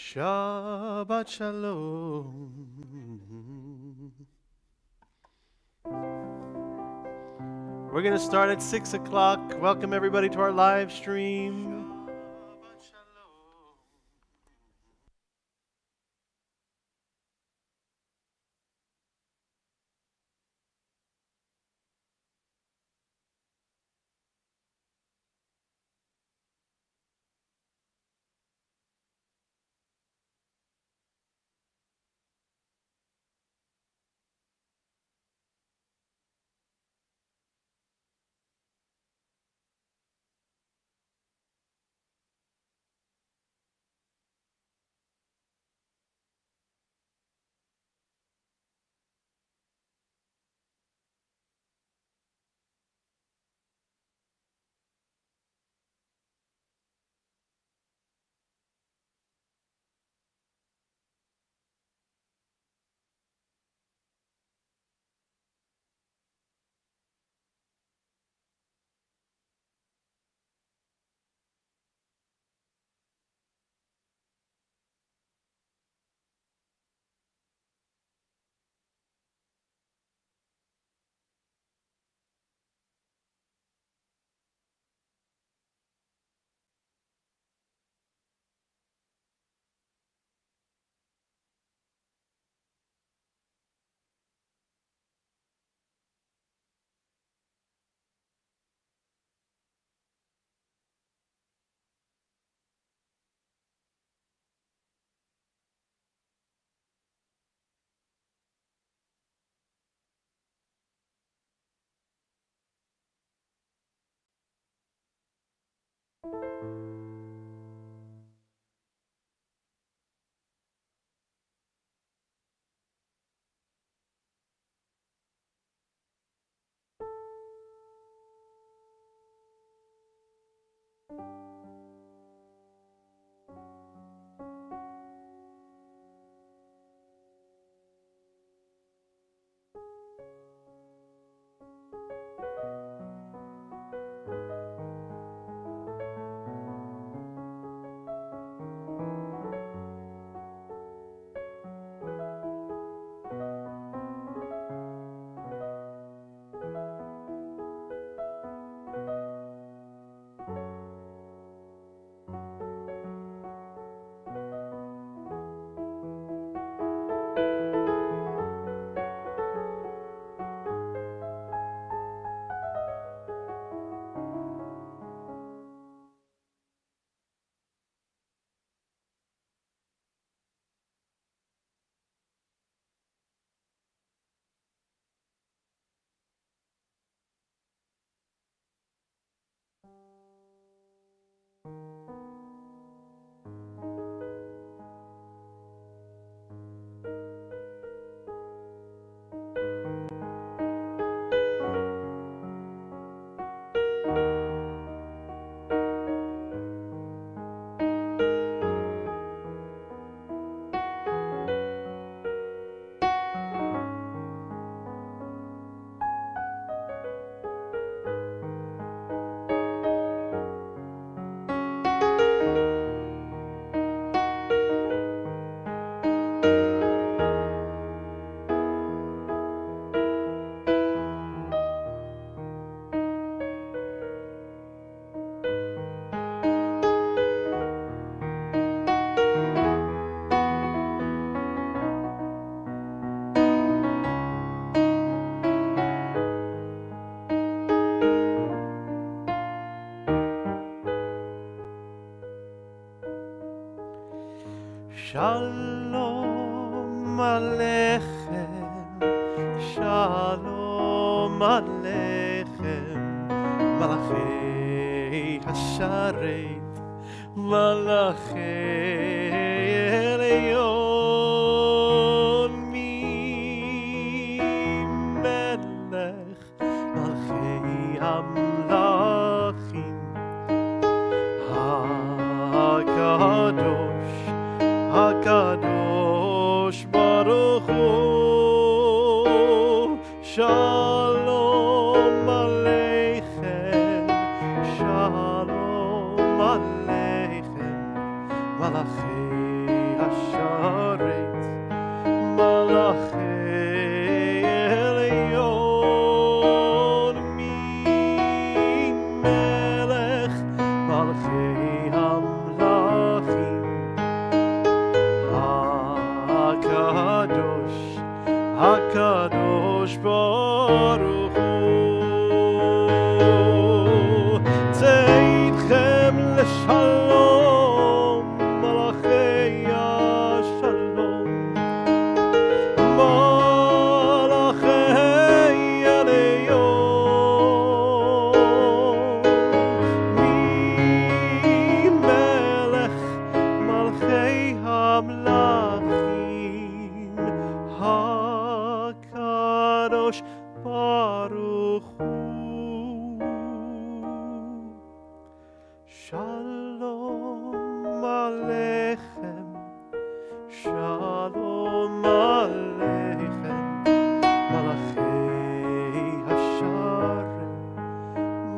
Shabbat Shalom. We're going to start at 6 o'clock. Welcome everybody to our live stream. Shabbat Shalom. Shalom Aleichem, Shalom Aleichem, Malachei Hasharet, Malachei Elyon, Mi Melech, Malachei Amlachim, HaKadosh, HaKadosh Baruch Hu, Shalom Aleichem, Shalom Aleichem, Malachei Shalom Aleichem, Shalom Aleichem, Malachei Hasharem,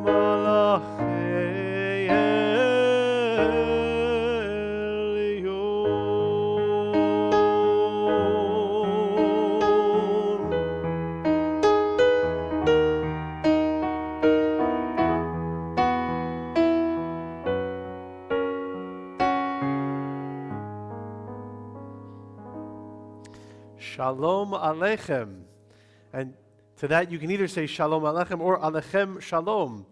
Malachei Elyon. Shalom Aleichem. And to that you can either say Shalom Aleichem or Alechem Shalom.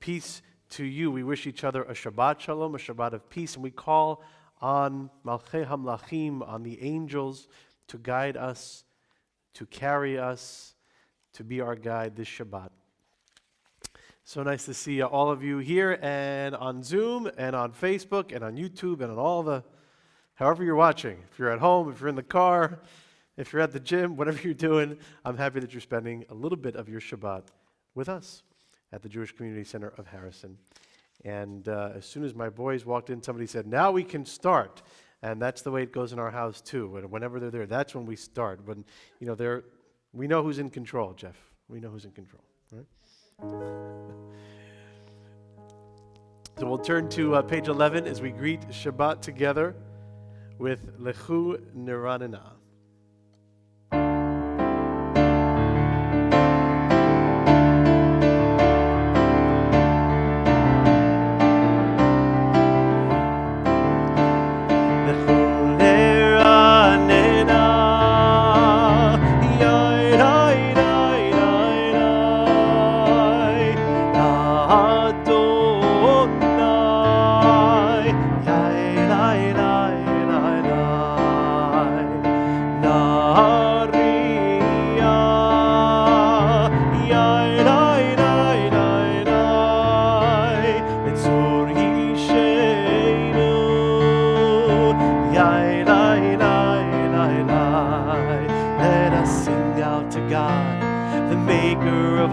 Peace to you. We wish each other a Shabbat Shalom, a Shabbat of peace, and we call on Malchei Hamlachim, on the angels, to guide us, to carry us, to be our guide this Shabbat. So nice to see all of you here and on Zoom and on Facebook and on YouTube and on all the, however you're watching. If you're at home, if you're in the car, if you're at the gym, whatever you're doing, I'm happy that you're spending a little bit of your Shabbat with us at the Jewish Community Center of Harrison. And as soon as my boys walked in, somebody said, now we can start. And that's the way it goes in our house too. Whenever they're there, that's when we start. When, you know, we know who's in control, Jeff. We know who's in control, right? So we'll turn to page 11 as we greet Shabbat together with Lechu Niranena.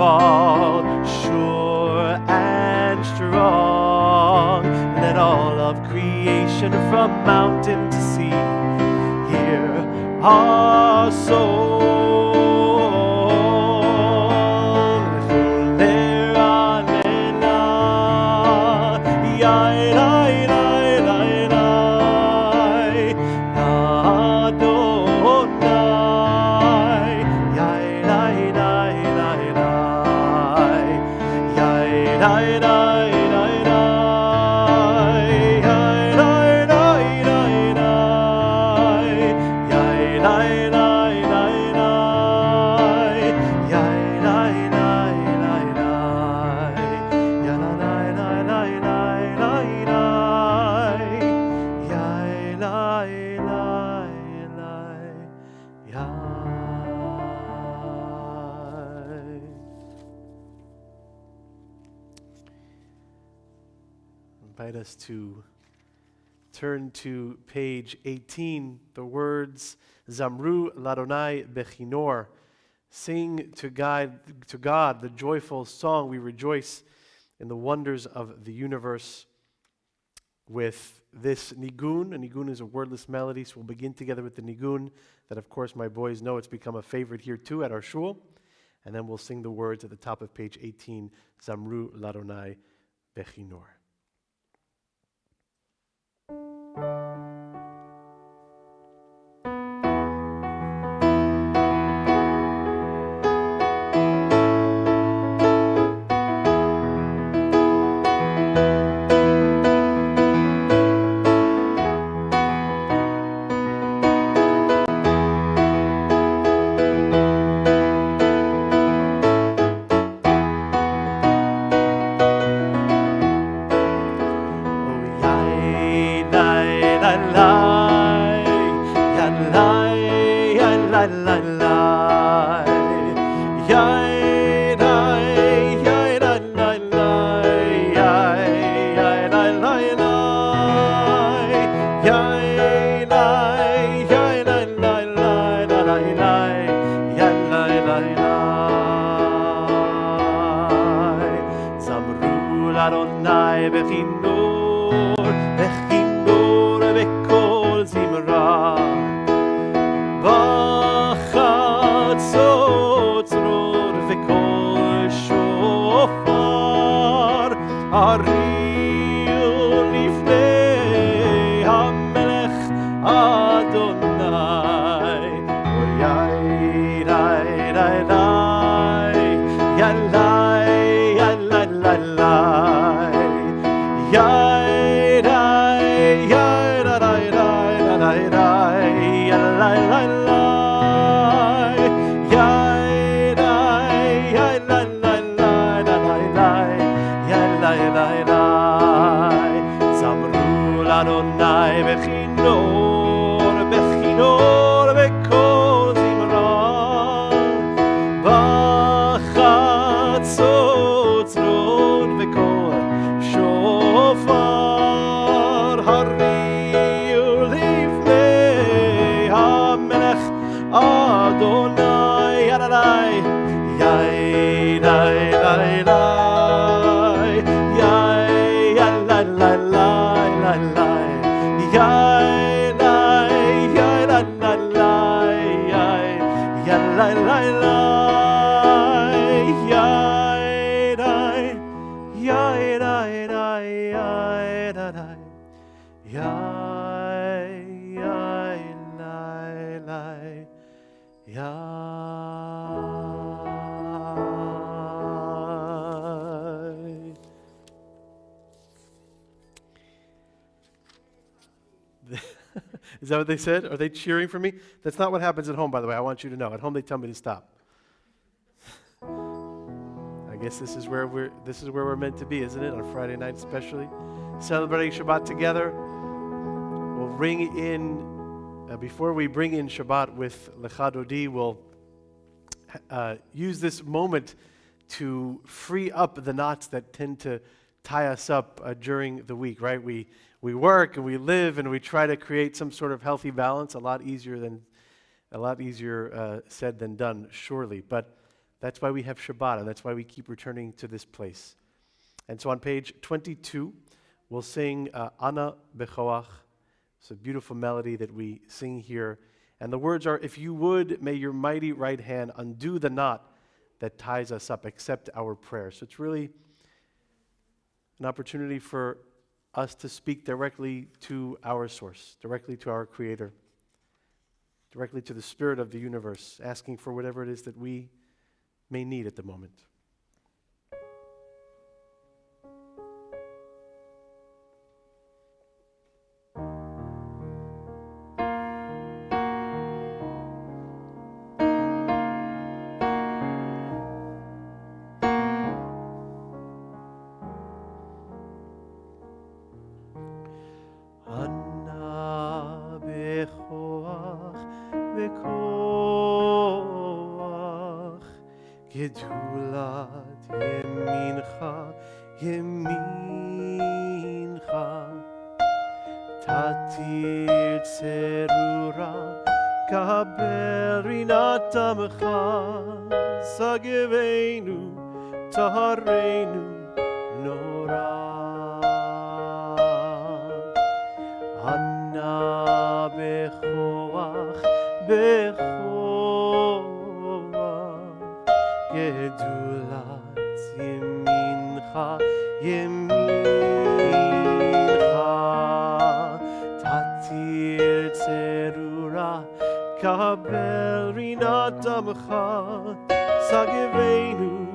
All sure and strong, let all of creation from mountain to sea hear our song. Invite us to turn to page 18, the words Zamru Ladonai Bechinor. Sing to God the joyful song. We rejoice in the wonders of the universe with this nigun. A nigun is a wordless melody, so we'll begin together with the nigun that, of course, my boys know it's become a favorite here too at our shul. And then we'll sing the words at the top of page 18, Zamru Ladonai Bechinor. Adonai Bechinor. וכינור בקול זמרה בחצות צרור וקול שופר הריעו לפני המלך אדוני אוי די די די ילאי ילאי ילאי Adonai bechinor bechinor bekol zimra bachatzot tzrot bekol shofar hariu lifnei hamelech Adonai Adonai yai dai dai dai yai yai lai lai lai lai Is that what they said? Are they cheering for me? That's not what happens at home, by the way. I want you to know. At home, they tell me to stop. I guess this is where we're meant to be, isn't it? On Friday night, especially celebrating Shabbat together. We'll bring in before we bring in Shabbat with Lecha Dodi, we'll use this moment to free up the knots that tend to tie us up during the week. Right? We work and we live and we try to create some sort of healthy balance. A lot easier said than done, surely. But that's why we have Shabbat, and that's why we keep returning to this place. And so on page 22, we'll sing Ana Bechoach. It's a beautiful melody that we sing here. And the words are, if you would, may your mighty right hand undo the knot that ties us up, accept our prayer. So it's really an opportunity for us to speak directly to our source, directly to our Creator, directly to the Spirit of the universe, asking for whatever it is that we may need at the moment. גדולת ימינך, ימינך, תתיר צרורה, קבל רינת עמך, סגבנו, טהרנו, נורא. ענה בכוח, גדולת ימינך, ימינך, תתיר צרורה, קבל רינת עמך, סגבנו,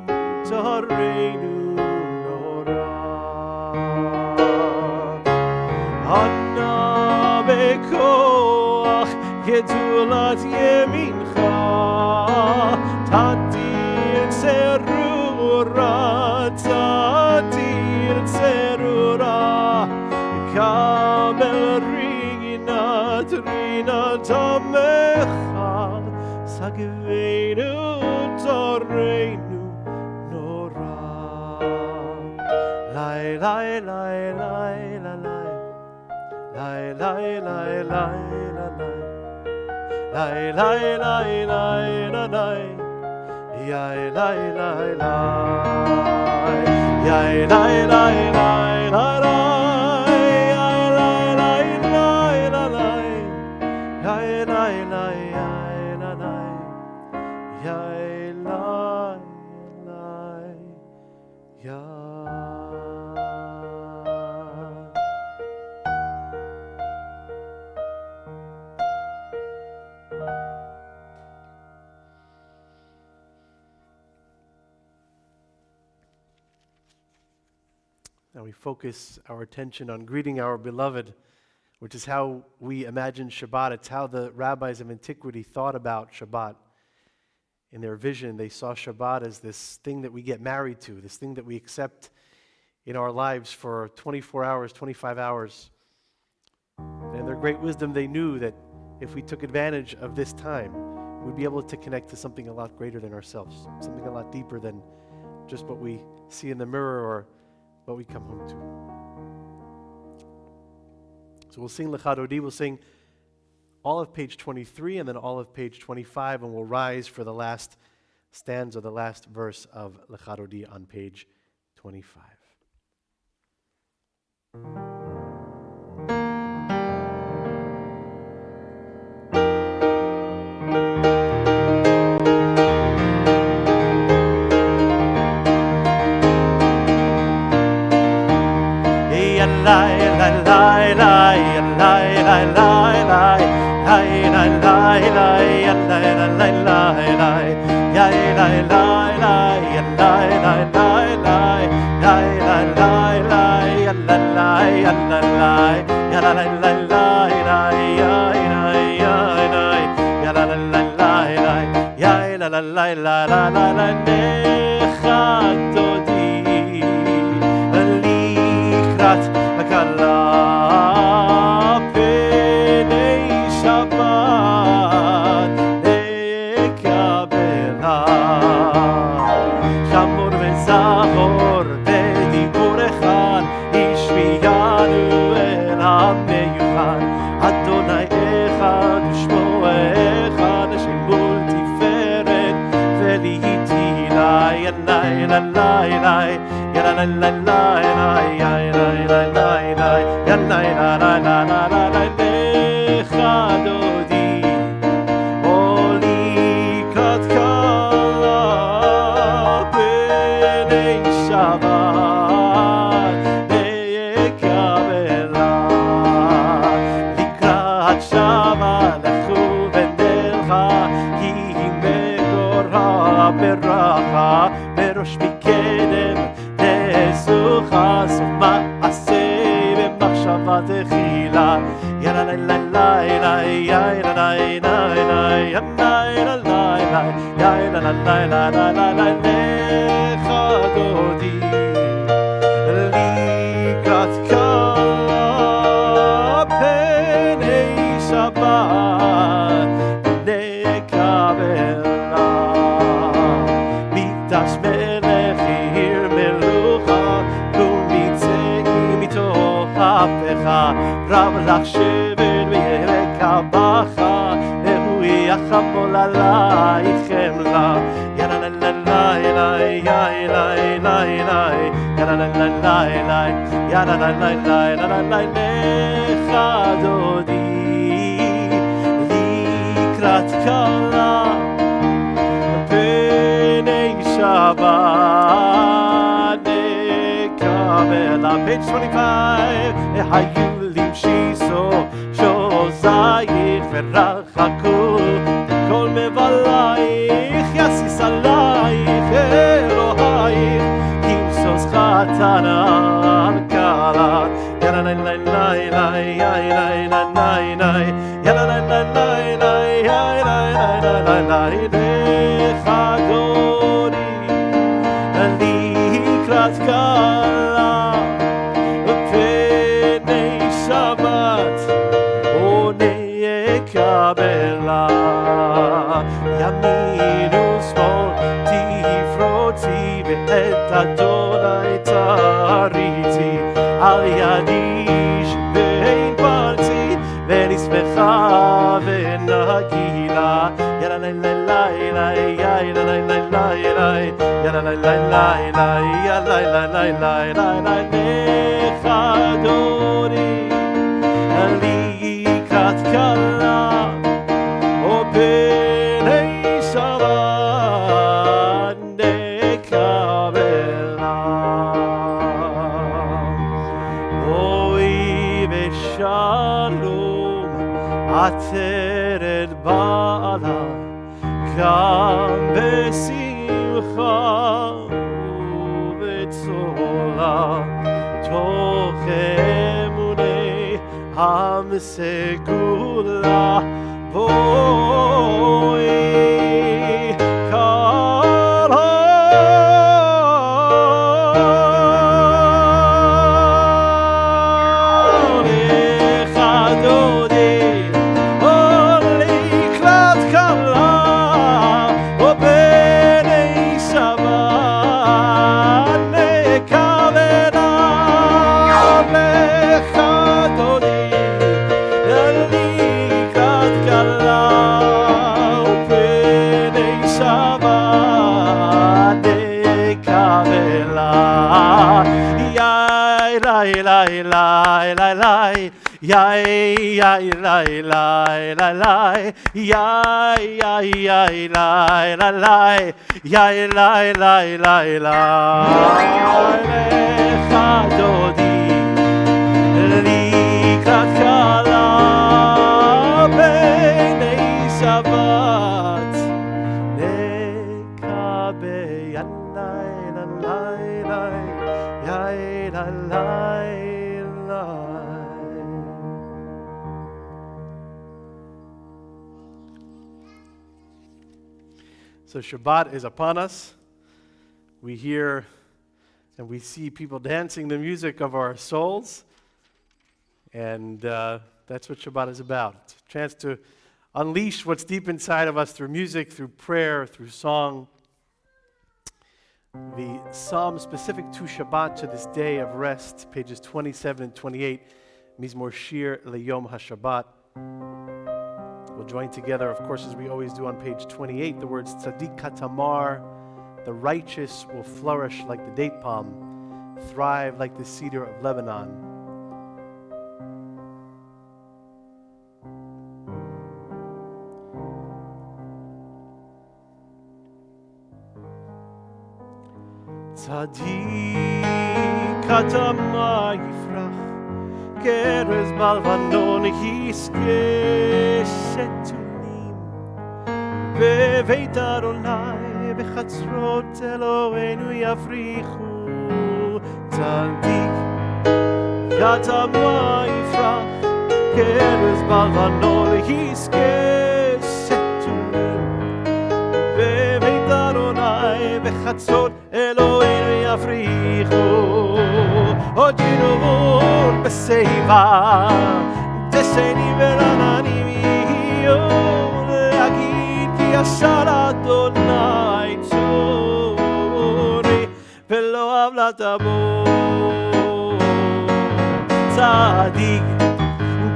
טהרנו, נורא. ענה בכוח, גדולת ימינך, תתיר צרורה, תתיר צרורה, קבל רינת עמך, סגבנו, טהרנו, נורא. לי, לי, לי, לי, לי, לי, לי, לי, לי, Lai lai lai lai lai lai, yai lai lai lai, yai lai lai lai lai lai, and we focus our attention on greeting our beloved, which is how we imagine Shabbat. It's how the rabbis of antiquity thought about Shabbat. In their vision, they saw Shabbat as this thing that we get married to, this thing that we accept in our lives for 24 hours, 25 hours. And in their great wisdom, they knew that if we took advantage of this time, we'd be able to connect to something a lot greater than ourselves, something a lot deeper than just what we see in the mirror or what we come home to. So we'll sing Lecha Dodi, we'll sing all of page 23 and then all of page 25, and we'll rise for the last stanza, the last verse of Lecha Dodi on page 25. Page 25, היולים שיסו, שוזייך ורחקו, כל מבלייך יסיס עלייך אלוהייך, כמסוס חתנה על קלה, יאללה לי לי לי לי לי לי לי יאללה לי לי לי לי לי לי לך גורי, לקראת קלה, Kabbalat, ימין ושמאל תפרוצי ואת אדוני תריצי על ידי שבין פרצי ונשמחה ונגילה יאללה לי לי לי יאללה לי לי לי יאללה לי לי לי יאללה לי לי לי לך אדוני לקראת קלה B'nei Shabbat nekabela Oi v'shalom ateret ba'ala Gam b'simcha u'b'tzola המסגולה בואי כל הולך דודי לקראת כלה ובני שבת נקבלה לך דודי לקראת כלה ובני שבת נקבלה יאי לי לי לי לי לי yai yai lai lai lai lai yai yai yai lai lai lai yai lai lai lai lai lecha dodi likrat kala bnei Shabbat nekabe yai lai lai yai lai lai. So Shabbat is upon us. We hear and we see people dancing the music of our souls. And that's what Shabbat is about. It's a chance to unleash what's deep inside of us through music, through prayer, through song. The psalm specific to Shabbat, to this day of rest, pages 27 and 28, Mizmor Shir Leyom HaShabbat. We'll join together, of course, as we always do on page 28, the words Tzadik Katamar, the righteous will flourish like the date palm, thrive like the cedar of Lebanon. Tzadik Katamar Yifrach, Kerez Balvanon Yiske Shetulim Beveit Adonai Bechatzrot Eloheinu Yafrichu Tzadik Katama Yifrach Kerez Balvanon Yiske Shetulim Beveit Adonai Bechatzrot Eloheinu Yafrichu Ojinovon Beseva Deseni Veranani Mio Leagid Ki Ashar Adonai Tzori Velo Avlat Abo Tzadik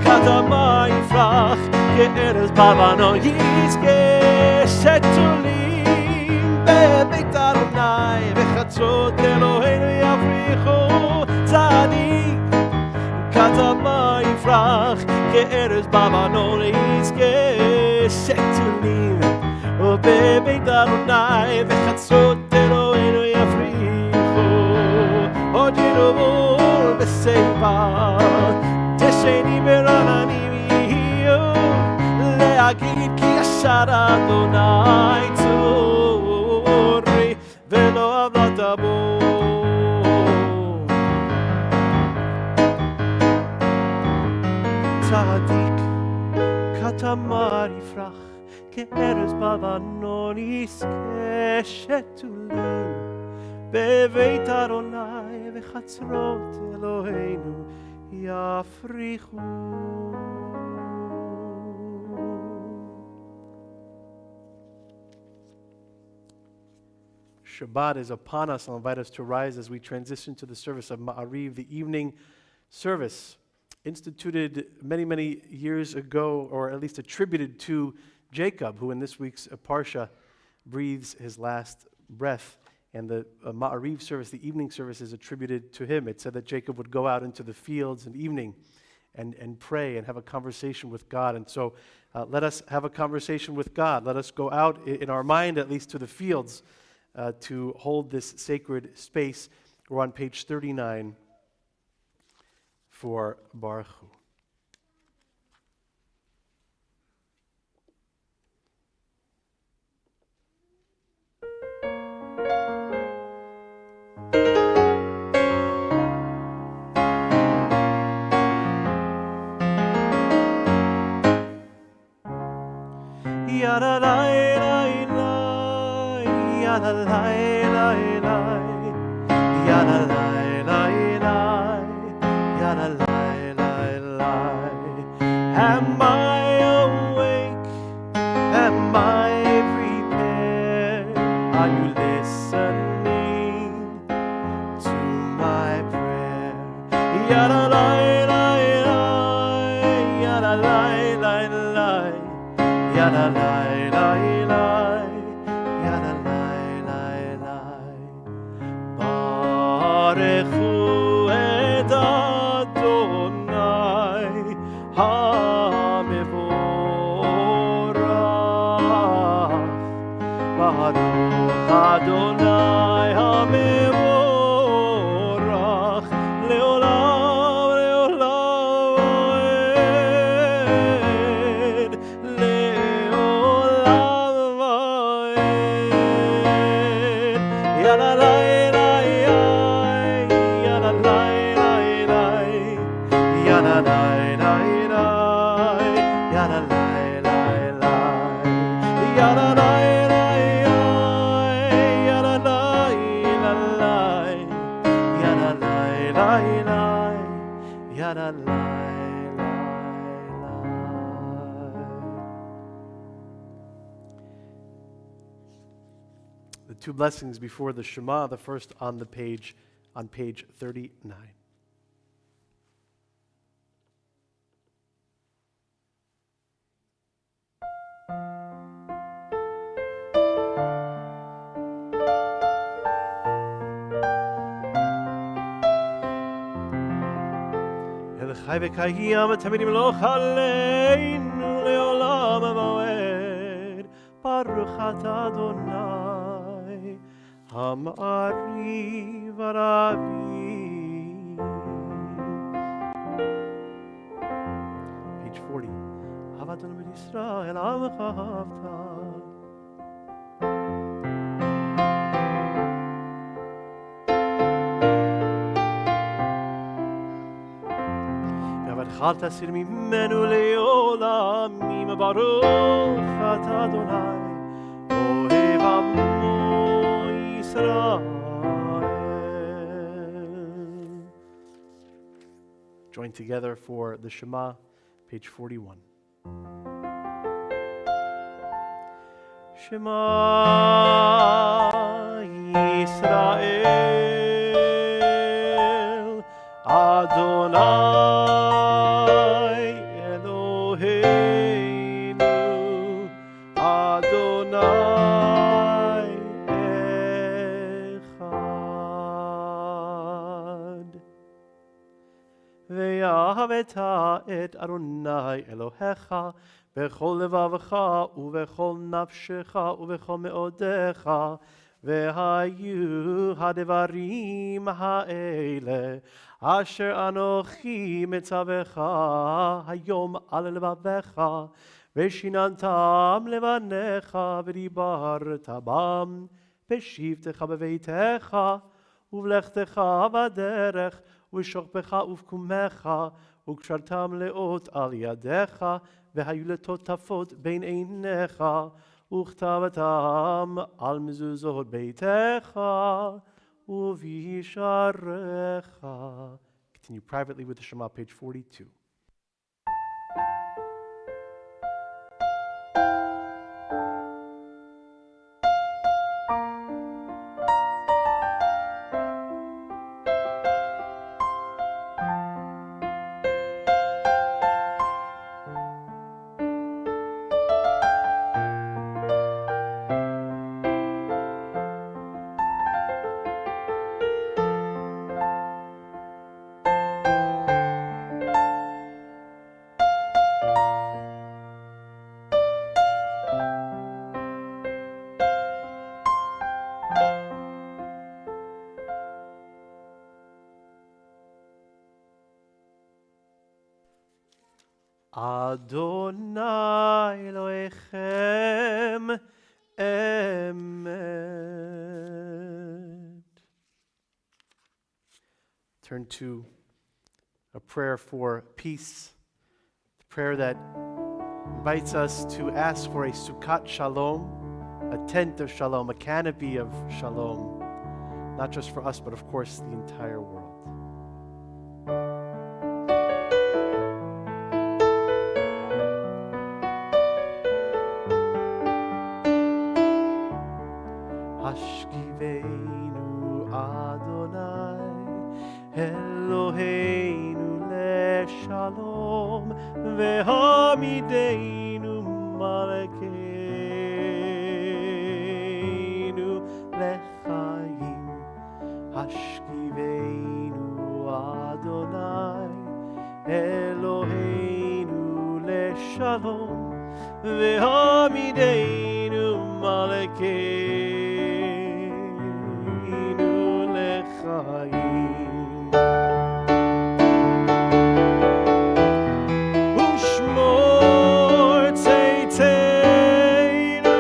Katama Yifrach Ke'erez Balvanon Yizke Shetulim Bebeit Adonai Bechatzot Eloheinu Yafrichu Tzadik Katama Yifrach Ke'erez Balvanon Yizke Shetulim Bebeit Adonai Bechatzot Eloheinu Yafrichu Ojinovon Beseva Tesheni Veranani Mio Leagid Ki Ashar Adonai Tzori Velo Avlat Abo Tzadik Katamar Yifrach Ke'erez Balvanon Yizke Shetulim Beveit Adonai Bechatzrot Eloheinu Yafrichu. Shabbat is upon us. I'll invite us to rise as we transition to the service of Ma'ariv, the evening service, instituted many, many years ago, or at least attributed to Jacob, who in this week's Parsha breathes his last breath. And the Ma'ariv service, the evening service, is attributed to him. It said that Jacob would go out into the fields in the evening and pray and have a conversation with God. And so let us have a conversation with God. Let us go out in our mind, at least, to the fields to hold this sacred space. We're on page 39 for Baruch Hu. Yada lai lai lai, yada lai lai lai, yada lai lai lai, yada lai lai lai. Am I awake? Am I prepared? Are you listening to my prayer? Yada lai lai lai, yada lai lai lai, yada lai lai lai, yada lai lai lai. Barechu et Adonai HaMevorach. Baruch Adonai HaMevorach Leolam Leolam Vaed Leolam Vaed. Yada lai lai lai, yada lai lai lai, yada lai lai lai, yada lai lai lai, yada lai lai lai, yada lai lai lai, yada lai lai lai, yada lai lai lai. The two blessings before the Shema, the first on page 39. El Chai v'Kayim Tamidim Loch Aleinu Leolam Moed. Baruch Ata Adonai Ha'ma'ariv Aravim. Page 40. Ahavat Adonai Yisrael Amcha Ahavta. ואכלת אסיר ממנו לעולמים. ברוך אתה אדוני אוהב עמו ישראל. Join together for the Shema, page 41. Shema Yisrael Adonai Eloheinu Adonai Echad. Ve'ahaveta et Adonai Elohecha bechol levavecha uvechol nafshecha uvechol meodecha vehayu hadevarim ha'ele asher anochi mitzavecha hayom al levavecha veshinantam levanecha v'dibarta bam v'shivtecha b'veitecha uvlechtecha v'derech ושוכבך ובקומך, וקשרתם לאות על ידיך, והיו לטוטפות בין עיניך, וכתבתם על מזוזות ביתך, ובישעריך. Continue privately with the Shema, page 42. Adonai Elohechem Emet. Turn to a prayer for peace, the prayer that invites us to ask for a Sukkot Shalom, a tent of Shalom, a canopy of Shalom, not just for us, but of course the entire world. Hashkiveinu Adonai Eloheinu leShalom vehamideinu malkeinu lechaim. Hashkiveinu Adonai Eloheinu leShalom vehamideinu malkeinu lechaim. Ushmor tzeiteinu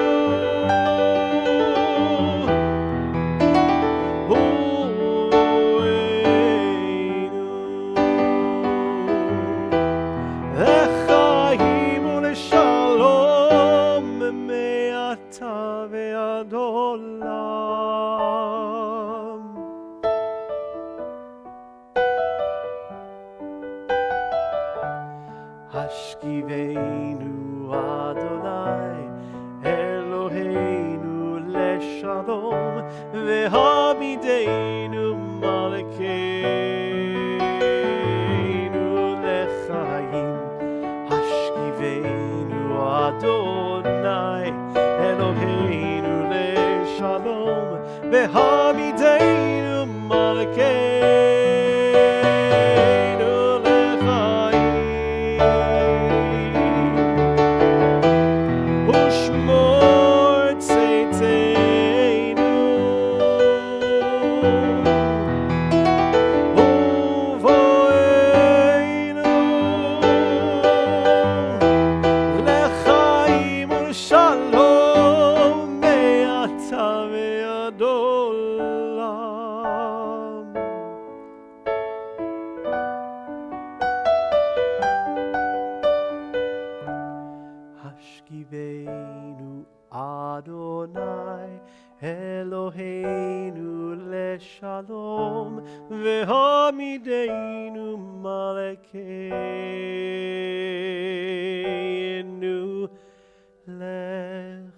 uleinu lechaim uleshalom me'ata ve'ad olam. Hashkiveinu Adonai Eloheinu leShalom vehamideinu malkeinu lechaim. Hashkiveinu Adonai Eloheinu leShalom vehamideinu malkeinu lechaim. Ushmor tzeiteinu uvoeinu lechaim uleshalom me'ata ve'ad olam. Hashkiveinu Adonai Eloheinu leShalom vehamideinu malkeinu lechaim.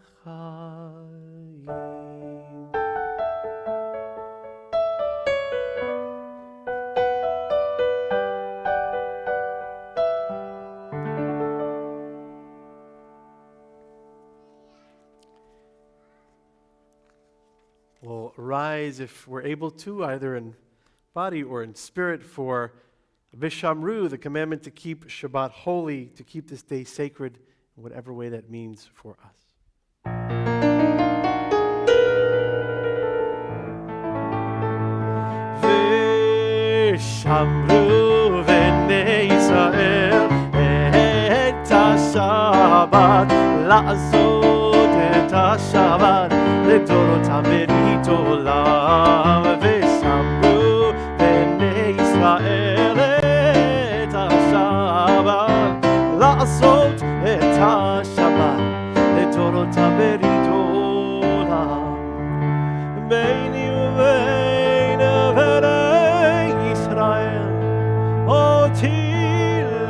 We'll rise if we're able to, either in body or in spirit, for Vishamru, the commandment to keep Shabbat holy, to keep this day sacred, in whatever way that means for us. Vishamru v'nei Yisrael et ha-Shabbat la'asot et ha-Shabbat לדורותם ברית עולם. ושמרו בני ישראל את השבת לעשות את השבת לדורותם ברית עולם. ביני ובין בני ישראל אותי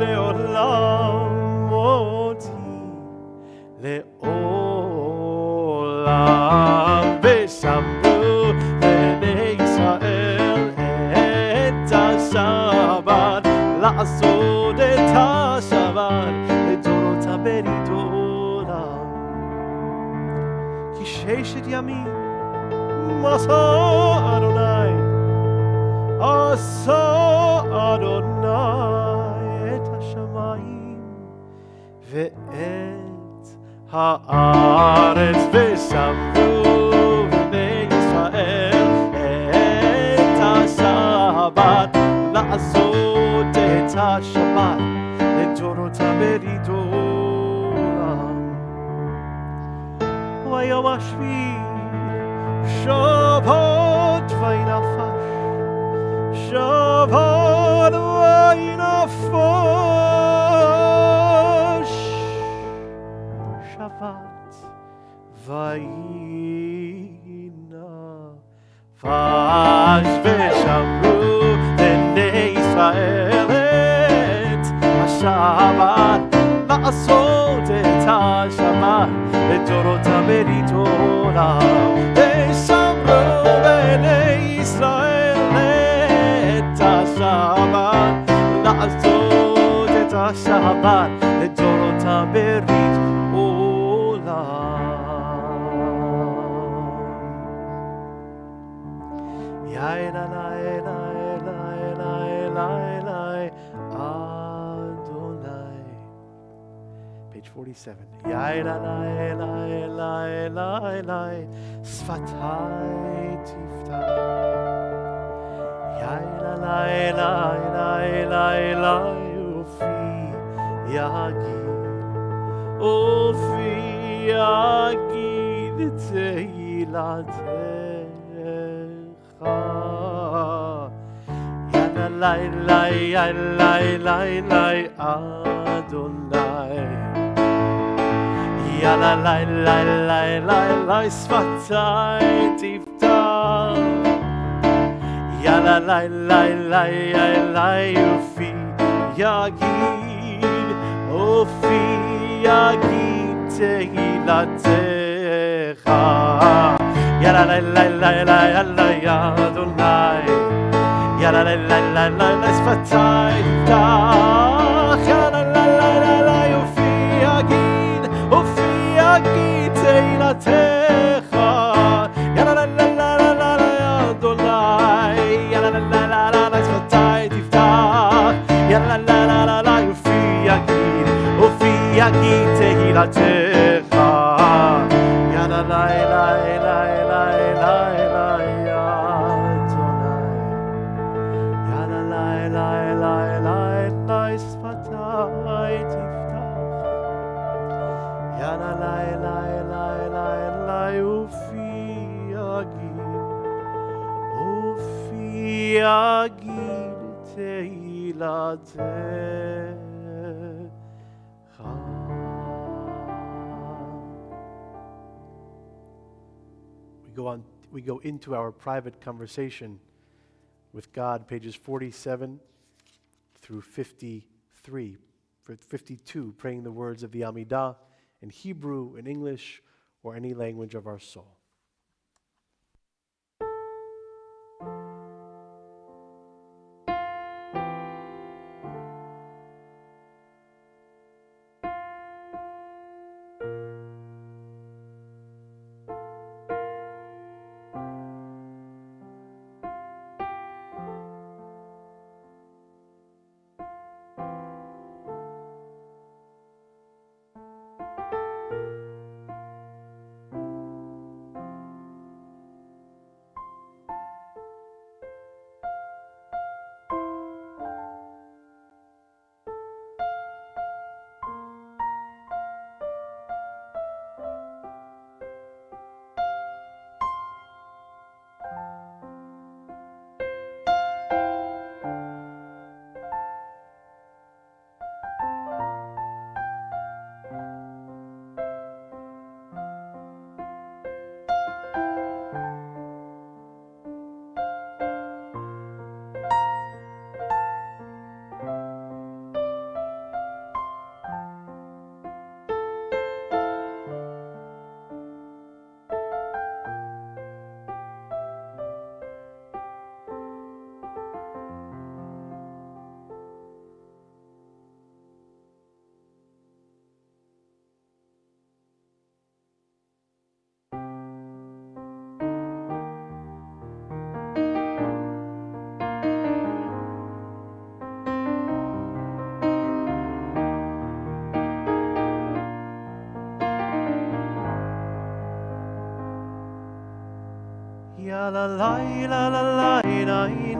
לעולם, אותי לעולם. ושמרו בני ישראל את השבת לעשות את השבת לדורות ברית עולם. כי ששת ימים עשה אדוני, עשה אדוני את השמיים ואת הארץ. ושמרו בני ישראל את השבת לעשות את השבת לדורות ברית עולם. ויום השביעי שבת וינפש, שבת וינפש, Shabbat vayina vash v'shamru bnei Yisrael et Shabbat la'asot et Shabbat לדורותם בריתולם ושמרו בני ישראל את השבת לעשות את השבת לדורותם ברית עולם יין אלי אלי אלי אלי אלי אדוני page 47 יין אלי אלי אלי אלי אלי שפתי תפתח יין אלי אלי אלי אלי אלי אופי יגיד תהילתך יין אלי אלי אלי אלי אלי אדוני יאללה לי לי לי לי לי שפתי תפתח יאללה לי לי לי לי אופי יגיד תהילתך יאללה לי לי לי לי לי אדוני יאללה לי לי לי לי שפתי תפתח יאללה לי לי לי אופי יגיד יגיד תהילתך יאללה לה לה לה לה לה לה אדוני יאללה לה לה לה לה לה שפתי תפתח יאללה לה לה לה לה אופי יגיד תהילתך יאללה לה לה לה לה לה לה אדוני יאללה לה לה לה לה לה שפתי תפתח יאללה לי לי לי לי לי אופי יגיד תהילתך We go into our private conversation with God, pages 47 through 53, 52, praying the words of the Amidah in Hebrew, in English, or any language of our soul. La la la la la la la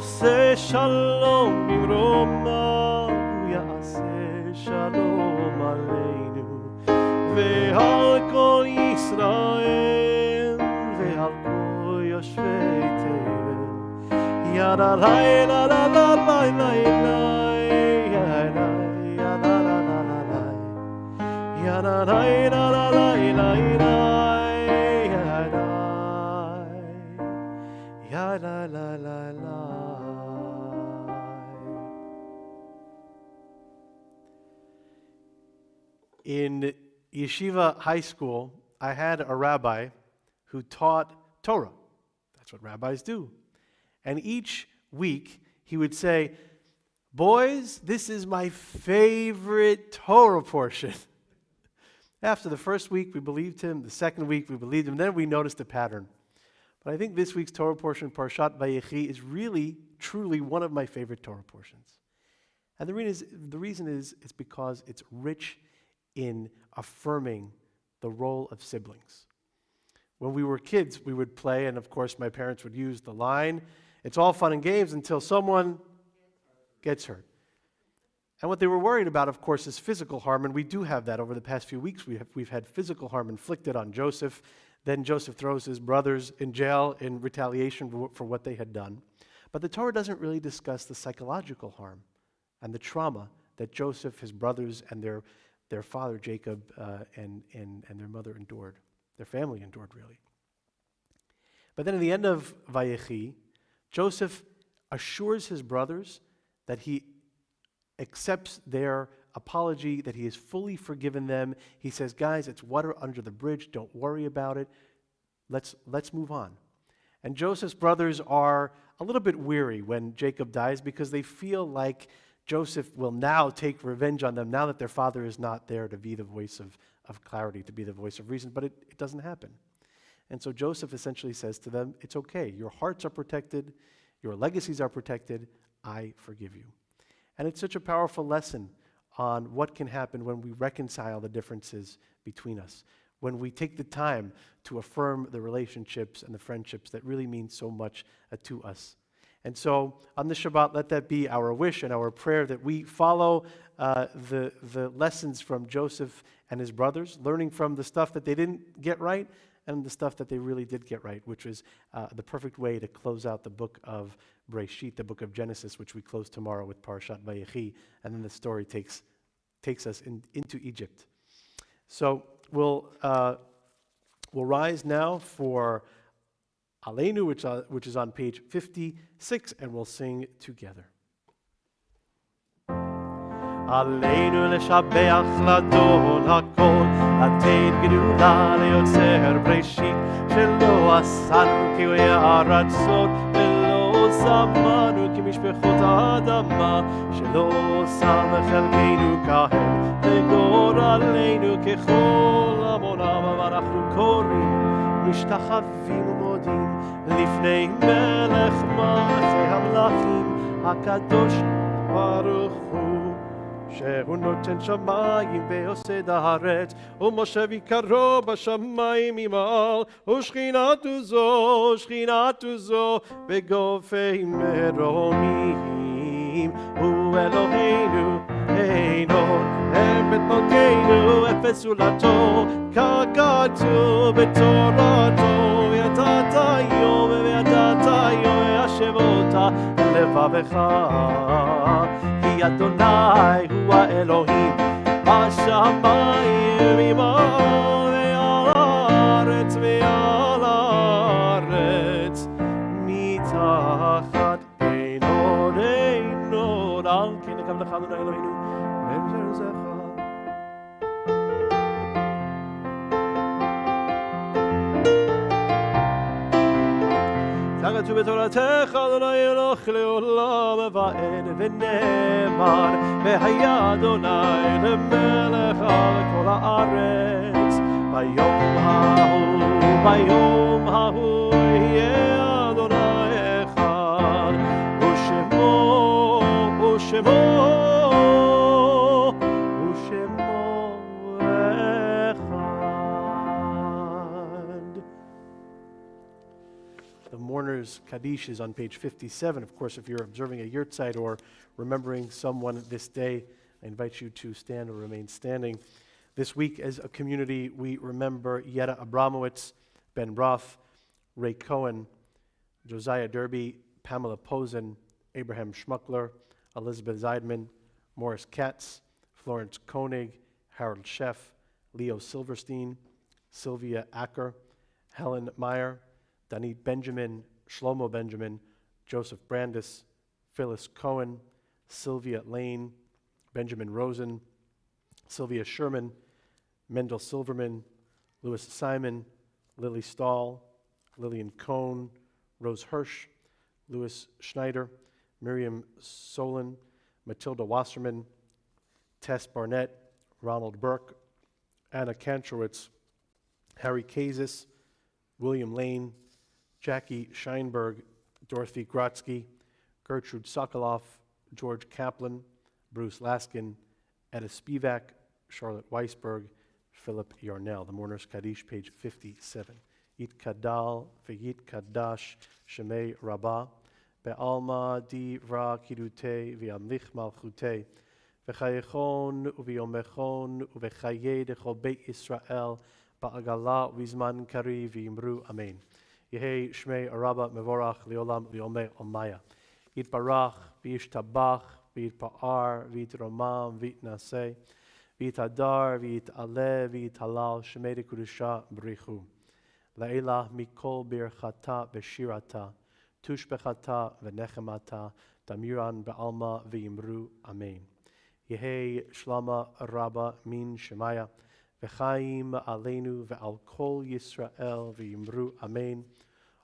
עושה שלום במרומיו, יעשה שלום עלינו ועל כל ישראל. Yoshvei Tevel. Yada la la la la la la la. Yada la la la la la. Yada la la la la la la. Yada la la la. In yeshiva high school, I had a rabbi who taught Torah. That's what rabbis do. And each week, he would say, boys, this is my favorite Torah portion. After the first week, we believed him. The second week, we believed him. Then we noticed a pattern. But I think this week's Torah portion, Parshat Vayechi, is really, truly one of my favorite Torah portions. And the reason is it's because it's rich in affirming the role of siblings. When we were kids, we would play, and of course my parents would use the line, it's all fun and games until someone gets hurt. And what they were worried about, of course, is physical harm, and we do have that. Over the past few weeks, we've had physical harm inflicted on Joseph. Then Joseph throws his brothers in jail in retaliation for what they had done. But the Torah doesn't really discuss the psychological harm and the trauma that Joseph, his brothers, and their father Jacob and their mother endured. Their family endured, really. But then at the end of Vayechi, Joseph assures his brothers that he accepts their apology, that he has fully forgiven them. He says, guys, it's water under the bridge. Don't worry about it. Let's move on. And Joseph's brothers are a little bit weary when Jacob dies because they feel like Joseph will now take revenge on them now that their father is not there to be the voice of clarity, to be the voice of reason, but it doesn't happen. And so Joseph essentially says to them, it's okay. Your hearts are protected. Your legacies are protected. I forgive you. And it's such a powerful lesson on what can happen when we reconcile the differences between us, when we take the time to affirm the relationships and the friendships that really mean so much to us. And so on this Shabbat, let that be our wish and our prayer that we follow the lessons from Joseph and his brothers, learning from the stuff that they didn't get right and the stuff that they really did get right, which was the perfect way to close out the book of Breshit, the book of Genesis, which we close tomorrow with Parashat Vayechi, and then the story takes us into Egypt. So we'll rise now for Aleinu, which is on page 56, and we'll sing together. עלינו לשבח לאדון הכל, לתת גדולה ליוצר בראשית, שלא עשנו כאוהבי הרצון, ולא שמנו כמשפחות האדמה, שלא שם חלקנו כהם, וגורלנו ככל עמונם, ואנחנו קוראים, משתחווים ומודים, לפני מלך מלכי המלכים, הקדוש ברוך הוא. שהוא נותן שמיים ועושה הארץ, ומשה ויקרו בשמיים ממעל, ושכינתו זו בגופי מרומים. הוא אלוהינו, אינו אמת מלכנו, אפס זולתו, ככתוב בתורתו, וידעת היום השב אותה לבבך. כי אדוני הוא האלוהים בשמיים ממעל ועל הארץ מתחת אין עוד על כן נקב לך אדוני אלוהינו בן זרעך. כתוב בתורתך אדוני אלוהיך לעולם ועד, ונאמר והיה אדוני למלך על כל הארץ. ביום ההוא יהיה אדוני אחד, ושמו אחד. The mourner's Kaddish is on page 57. Of course, if you're observing a yurtzeit or remembering someone this day, I invite you to stand or remain standing. This week, as a community, we remember Yetta Abramowitz, Ben Roth, Ray Cohen, Josiah Derby, Pamela Posen, Abraham Schmuckler, Elizabeth Zeidman, Morris Katz, Florence Koenig, Harold Sheff, Leo Silverstein, Sylvia Acker, Helen Meyer, Danit Benjamin, Shlomo Benjamin, Joseph Brandis, Phyllis Cohen, Sylvia Lane, Benjamin Rosen, Sylvia Sherman, Mendel Silverman, Louis Simon, Lily Stahl, Lillian Cohn, Rose Hirsch, Louis Schneider, Miriam Solon, Matilda Wasserman, Tess Barnett, Ronald Burke, Anna Kantrowitz, Harry Kazis, William Lane, Jackie Scheinberg, Dorothy Grotsky, Gertrude Sokoloff, George Kaplan, Bruce Laskin, Etta Spivak, Charlotte Weisberg, Philip Yarnell. The Mourner's Kaddish, page 57. Yit Kadal, V'yit Kadash, Shemei Rabbah, Be'alma Divra Kidute, V'yamlich Malchute, V'chayechon, U'v'yomechon, U'v'chaye Dechol Beit Yisrael, Ba'agala V'zman Kari V'yimru, Amen. Yehei Shmei Rabbah Mevorach, Leolam, Leomei Omaya. Yit Barach, V'yish Tabach, V'yit Pa'ar, V'yit Romam, V'yit Naseh, V'yit Adar, V'yit Ale, V'yit Halal, Shemei de Kudusha, B'richu. La'elah mikol birchata v'shirata, tushbechata v'nechemata, damiran ba'alma v'yimru, Amen. Yehei shlama rabba min shemaya, v'chaim aleinu v'al kol Yisrael v'yimru, Amen.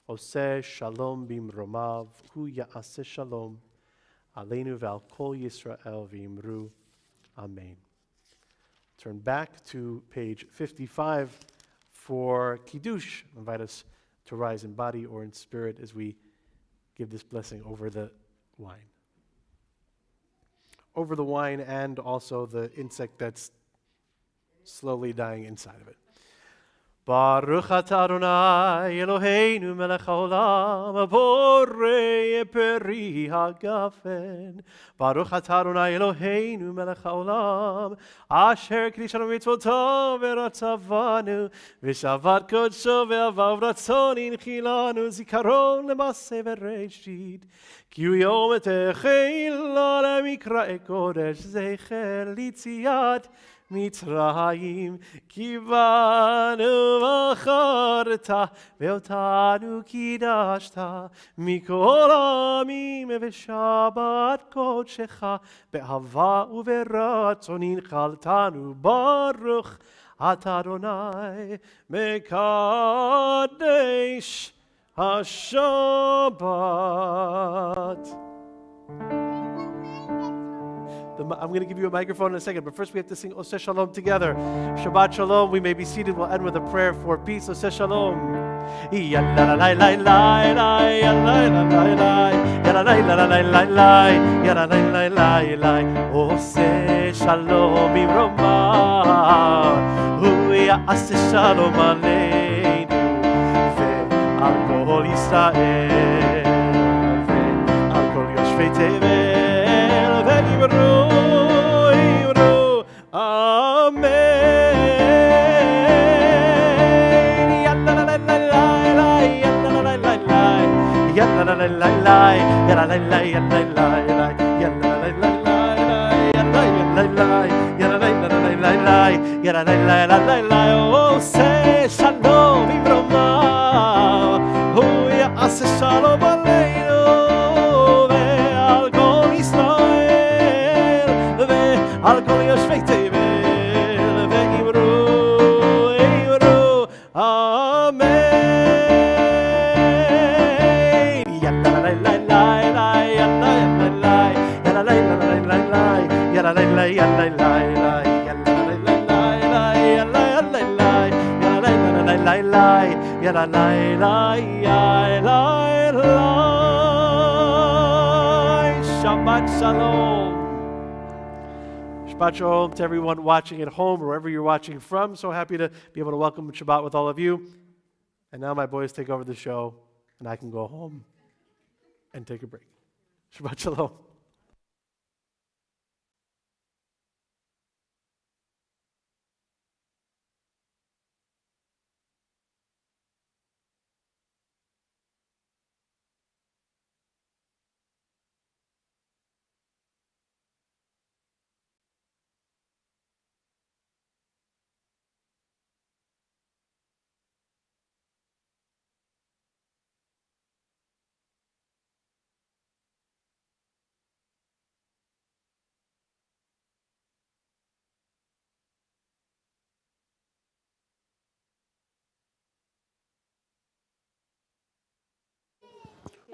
Oseh shalom bimromav, hu ya'aseh shalom, aleinu v'al kol Yisrael v'yimru, Amen. Turn back to page 55 for Kiddush. I invite us to rise in body or in spirit as we give this blessing over the wine. Over the wine and also the insect that's slowly dying inside of it. Baruch atah Adonai Eloheinu melech haolam borei peri hagafen. Baruch atah Adonai Eloheinu melech haolam asher kidishanu mitzvotav v'ratzavanu v'shavat kodsho ve'avav ratzon inchilanu zikaron lemaseh v'reishit ki hu yom etechila lemikra'e kodesh zecher litziat Mitzrayim kivanu v'acharta ve'otanu kidashta mikol amim v'shabat kodshecha be'ahava u'v'ratzon inchaltanu baruch atah Adonai mekadesh haShabbat. I'm going to give you a microphone in a second, but first we have to sing Oseh Shalom together. Shabbat Shalom. We may be seated. We'll end with a prayer for peace. Oseh Shalom. Oseh Shalom bimromah, hu ya'aseh shalom aleinu ve'al kol Yisrael ve'al kol yoshvei tevel ve'yimru. Oseh shalom bimromah, hu ya'aseh shalom aleinu ve'al kol Yisrael ve'al kol yoshvei tevel ve'yimru amen. Shabbat Shalom. Shabbat Shalom to everyone watching at home, wherever you're watching from. So happy to be able to welcome Shabbat with all of you. And now my boys take over the show, and I can go home and take a break. Shabbat Shalom.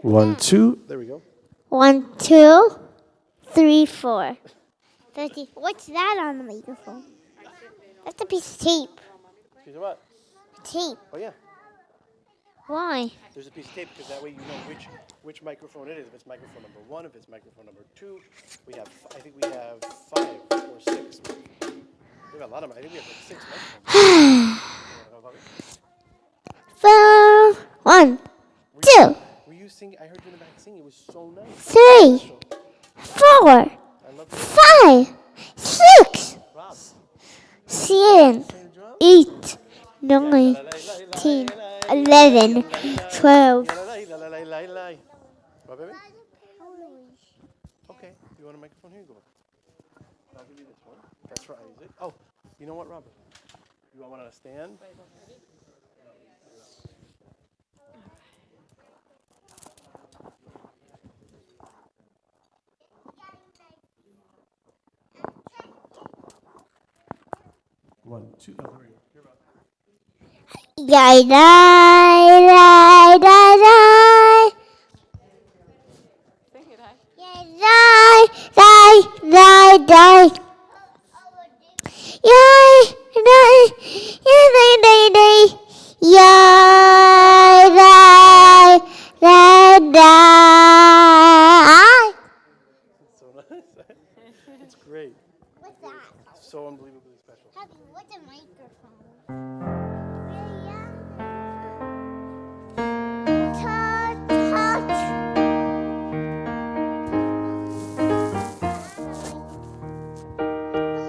1, 2. There we go. 1, 2, 3, 4. 30. What's that on the microphone? That's a piece of tape. Piece of what? Tape. Oh, yeah. Why? There's a piece of tape because that way you know which microphone it is. If it's microphone number 1, if it's microphone number 2. We have, I think we have 5 or 6. We have a lot of them. I think we have like 6 microphones. 4, 1, 2, Were you singing? I heard you in the back singing. It was so nice. 3, 4, I love 5, 6, Rob. 7, 8, 9, 10, 11, 12. What, baby? Okay. You want a microphone? Here you go. I'll give you this one. That's right, Isaac. Oh, you know what, Robert? You want one on a stand? One, two. Oh, there we go. Here, Rob. Die, die, die, die, die. Die, die, die, die. Yay, die, die, die, die. Yay, die, die, die. It's so nice. It's great. What's that? So unbelievably special. What's a microphone?